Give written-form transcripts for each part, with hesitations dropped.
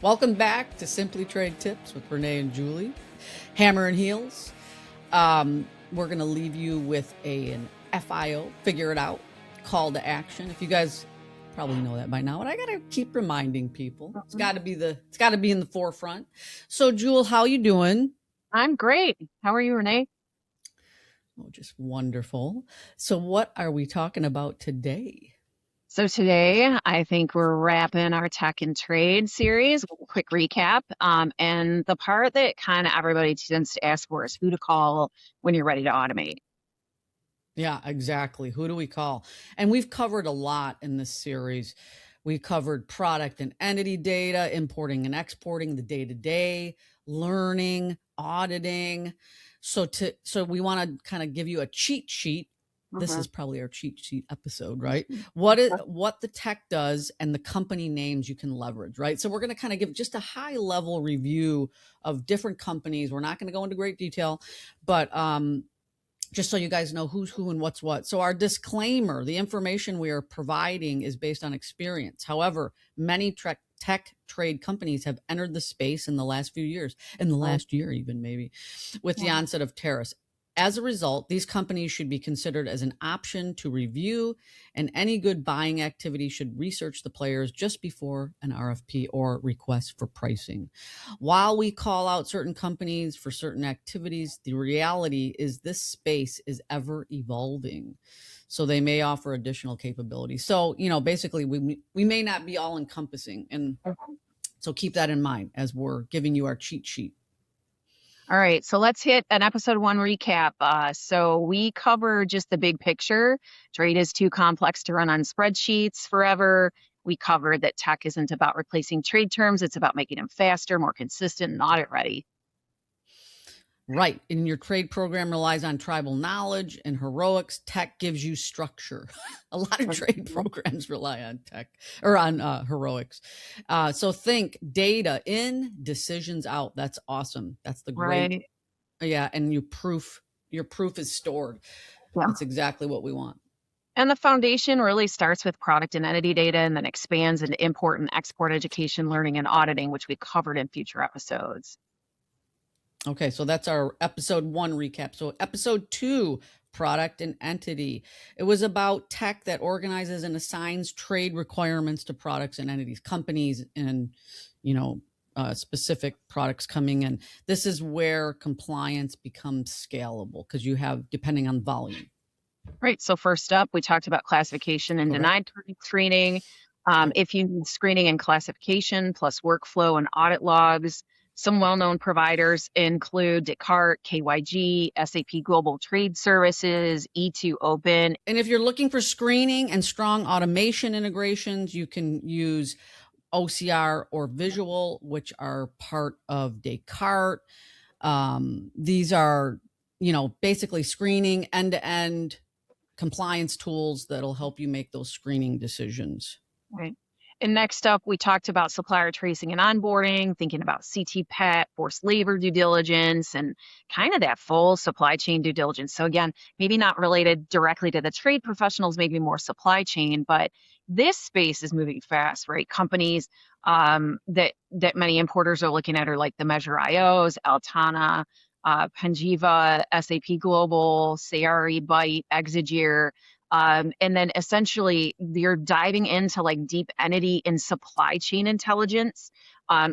Welcome back to Simply Trade Tips with Renee and Julie. Hammer and heels. We're going to leave you with an FIO, figure it out, call to action. If you guys probably know that by now, but I got to keep reminding people. It's got to be in the forefront. So, Jewel, how you doing? I'm great. How are you, Renee? Oh, just wonderful. So, what are we talking about today? So today, I think we're wrapping our tech and trade series with a quick recap. And the part that kind of everybody tends to ask for is who to call when you're ready to automate. Yeah, exactly. Who do we call? And we've covered a lot in this series. We covered product and entity data, importing and exporting, the day-to-day, learning, auditing. So we want to kind of give you a cheat sheet. This is probably our cheat sheet episode, right? What the tech does and the company names you can leverage, right? So we're going to kind of give just a high level review of different companies. We're not going to go into great detail, but just so you guys know who's who and what's what. So our disclaimer, the information we are providing is based on experience. However, many tech trade companies have entered the space in the last few years, in the last year even maybe, with the onset of tariffs. As a result, these companies should be considered as an option to review, and any good buying activity should research the players just before an RFP or request for pricing. While we call out certain companies for certain activities, the reality is this space is ever evolving. So they may offer additional capabilities. So, basically we may not be all encompassing. And so keep that in mind as we're giving you our cheat sheet. All right, so let's hit an episode 1 recap. So we cover just the big picture. Trade is too complex to run on spreadsheets forever. We covered that tech isn't about replacing trade terms. It's about making them faster, more consistent, and audit ready. Right. And your trade program relies on tribal knowledge and heroics. Tech gives you structure. A lot of trade programs rely on tech or on heroics. So think data in, decisions out. That's awesome. That's the great. Right. Yeah. And your proof is stored. Yeah. That's exactly what we want. And the foundation really starts with product and entity data and then expands into import and export education, learning, and auditing, which we covered in future episodes. Okay, so that's our episode 1 recap. So episode 2, product and entity. It was about tech that organizes and assigns trade requirements to products and entities, companies, and specific products coming in. This is where compliance becomes scalable because you have, depending on volume. Right. So first up, we talked about classification and denied screening. If you need screening and classification plus workflow and audit logs, some well-known providers include Descartes, KYG, SAP Global Trade Services, E2 Open. And if you're looking for screening and strong automation integrations, you can use OCR or Visual, which are part of Descartes. These are, basically screening end-to-end compliance tools that'll help you make those screening decisions. Right. And next up, we talked about supplier tracing and onboarding, thinking about CT-PET, forced labor due diligence, and kind of that full supply chain due diligence. So again, maybe not related directly to the trade professionals, maybe more supply chain, but this space is moving fast, right? Companies that many importers are looking at are like the Measure IOs, Altana, Panjiva, SAP Global, Sayari, Byte, Exigere. And then essentially you're diving into like deep entity and supply chain intelligence.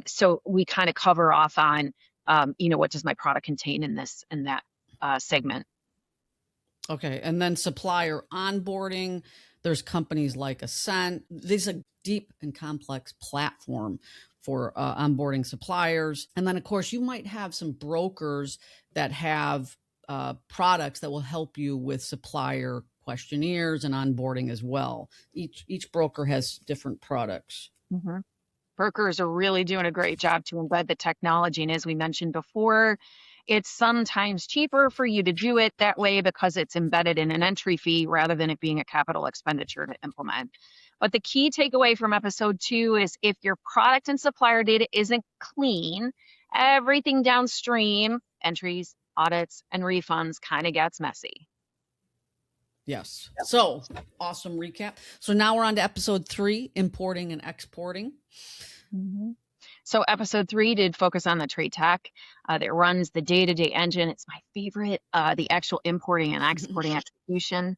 So we kind of cover off on, what does my product contain in that segment. Okay. And then supplier onboarding. There's companies like Ascent. This is a deep and complex platform for onboarding suppliers. And then, of course, you might have some brokers that have products that will help you with supplier questionnaires and onboarding as well. Each broker has different products. Mm-hmm. Brokers are really doing a great job to embed the technology. And as we mentioned before, it's sometimes cheaper for you to do it that way because it's embedded in an entry fee rather than it being a capital expenditure to implement. But the key takeaway from episode 2 is if your product and supplier data isn't clean, everything downstream, entries, audits, and refunds kind of gets messy. Yes. So awesome recap. So now we're on to episode 3, importing and exporting. Mm-hmm. So episode 3 did focus on the trade tech that runs the day-to-day engine. It's my favorite, the actual importing and exporting execution.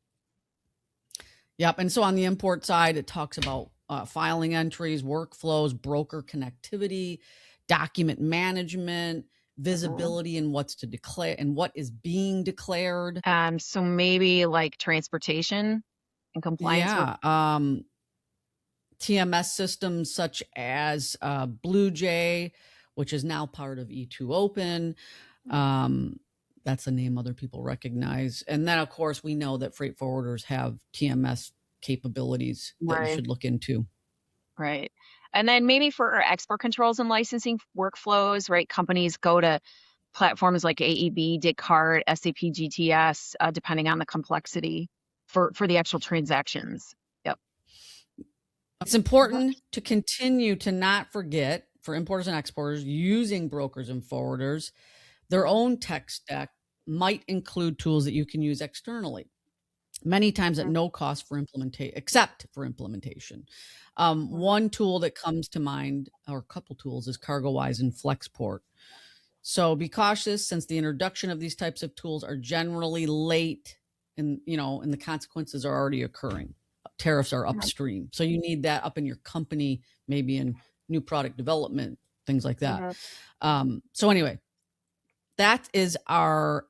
Yep. And so on the import side, it talks about filing entries, workflows, broker connectivity, document management, visibility, and what's to declare and what is being declared. So maybe like transportation and compliance with. Yeah. TMS systems such as Blue Jay, which is now part of E2 Open. That's a name other people recognize. And then, of course, we know that freight forwarders have TMS capabilities that you Right. should look into. Right. And then maybe for our export controls and licensing workflows, right? Companies go to platforms like AEB, Descartes, SAP GTS, depending on the complexity for the actual transactions. Yep. It's important to continue to not forget, for importers and exporters using brokers and forwarders, their own tech stack might include tools that you can use externally, many times at no cost for implementation, except for implementation. One tool that comes to mind, or a couple tools, is CargoWise and Flexport. So be cautious, since the introduction of these types of tools are generally late, and and the consequences are already occurring. Tariffs are upstream, so you need that up in your company, maybe in new product development, things like that. So anyway, that is our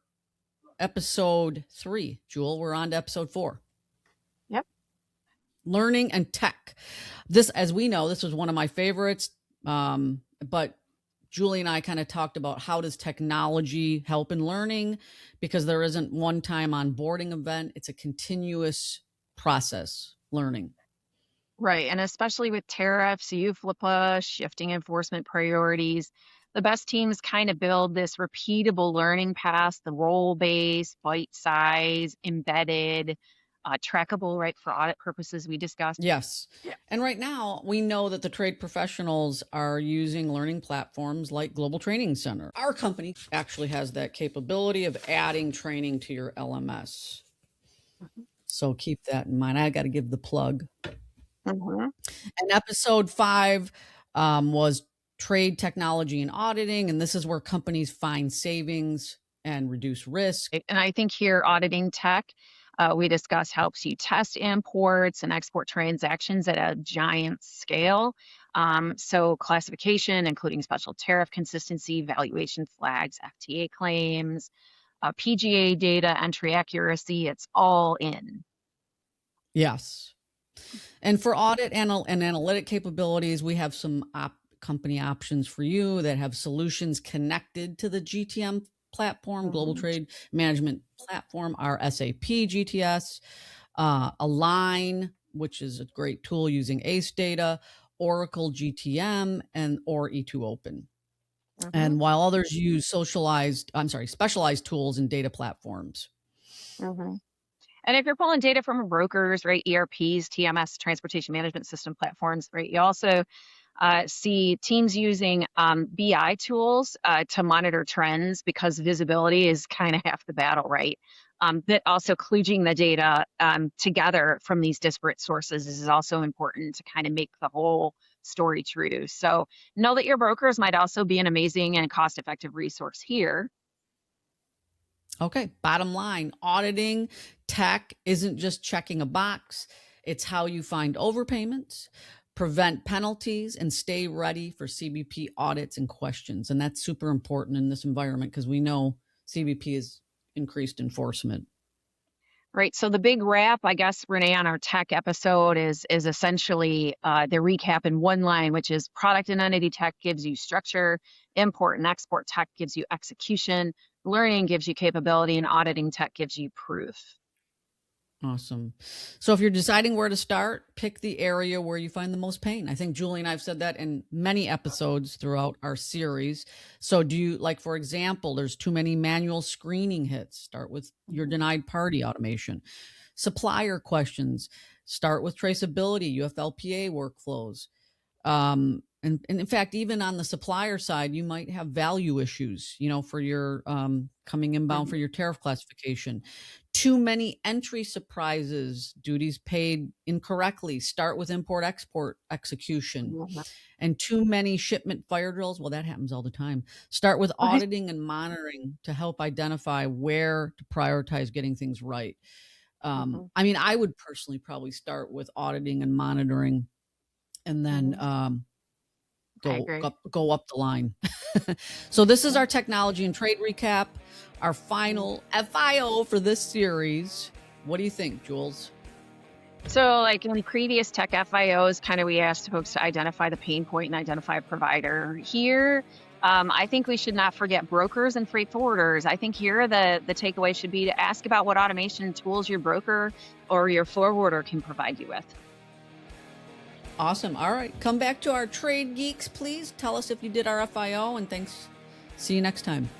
episode 3. Jewel, we're on to episode 4. Yep. Learning and tech. This, as we know, this was one of my favorites. But Julie and I kind of talked about how does technology help in learning, because there isn't one time onboarding event. It's a continuous process learning. Right. And especially with tariffs, UFLPA, shifting enforcement priorities, the best teams kind of build this repeatable learning path, the role-based, bite-size, embedded, trackable, right, for audit purposes we discussed. Yes. Yeah. And right now, we know that the trade professionals are using learning platforms like Global Training Center. Our company actually has that capability of adding training to your LMS. So keep that in mind. I got to give the plug. And episode 5 was trade technology and auditing. And this is where companies find savings and reduce risk. And I think here, auditing tech, we discussed, helps you test imports and export transactions at a giant scale. So classification, including special tariff consistency, valuation flags, FTA claims, PGA data, entry accuracy, it's all in. Yes. And for audit and analytic capabilities, we have some company options for you that have solutions connected to the GTM platform, Global Trade Management Platform, our SAP GTS, Align, which is a great tool using ACE data, Oracle GTM, or E2 Open. And while others use specialized tools and data platforms. And if you're pulling data from brokers, right, ERPs, TMS, transportation management system platforms, right, you also see teams using BI tools to monitor trends, because visibility is kind of half the battle, right? But also kludging the data together from these disparate sources is also important to kind of make the whole story true. So know that your brokers might also be an amazing and cost-effective resource here. Okay, bottom line, auditing tech isn't just checking a box. It's how you find overpayments, prevent penalties, and stay ready for CBP audits and questions. And that's super important in this environment, because we know CBP has increased enforcement. Right. So the big wrap, I guess, Renee, on our tech episode is essentially the recap in one line, which is product and entity tech gives you structure, import and export tech gives you execution, learning gives you capability, and auditing tech gives you proof. Awesome. So if you're deciding where to start, pick the area where you find the most pain. I think Julie and I have said that in many episodes throughout our series. So do you, like, for example, there's too many manual screening hits. Start with your denied party automation. Supplier questions. Start with traceability, UFLPA workflows. And in fact, even on the supplier side, you might have value issues, for your coming inbound Mhm. for your tariff classification. Too many entry surprises, duties paid incorrectly, start with import export execution, Mhm. and too many shipment fire drills. Well, that happens all the time. Start with Right. auditing and monitoring to help identify where to prioritize getting things right. Mhm. I mean, I would personally probably start with auditing and monitoring, and then Mhm. I agree. go up the line. So this is Yeah. our technology and trade recap, our Mhm. final FIO for this series. What do you think, Jules? So, like in previous tech FIOs, kind of we asked folks to identify the pain point and identify a provider. Here, I think we should not forget brokers and freight forwarders. I think here the takeaway should be to ask about what automation tools your broker or your forwarder can provide you with. Awesome. All right. Come back to our trade geeks, please. Tell us if you did our FIO, and thanks. See you next time.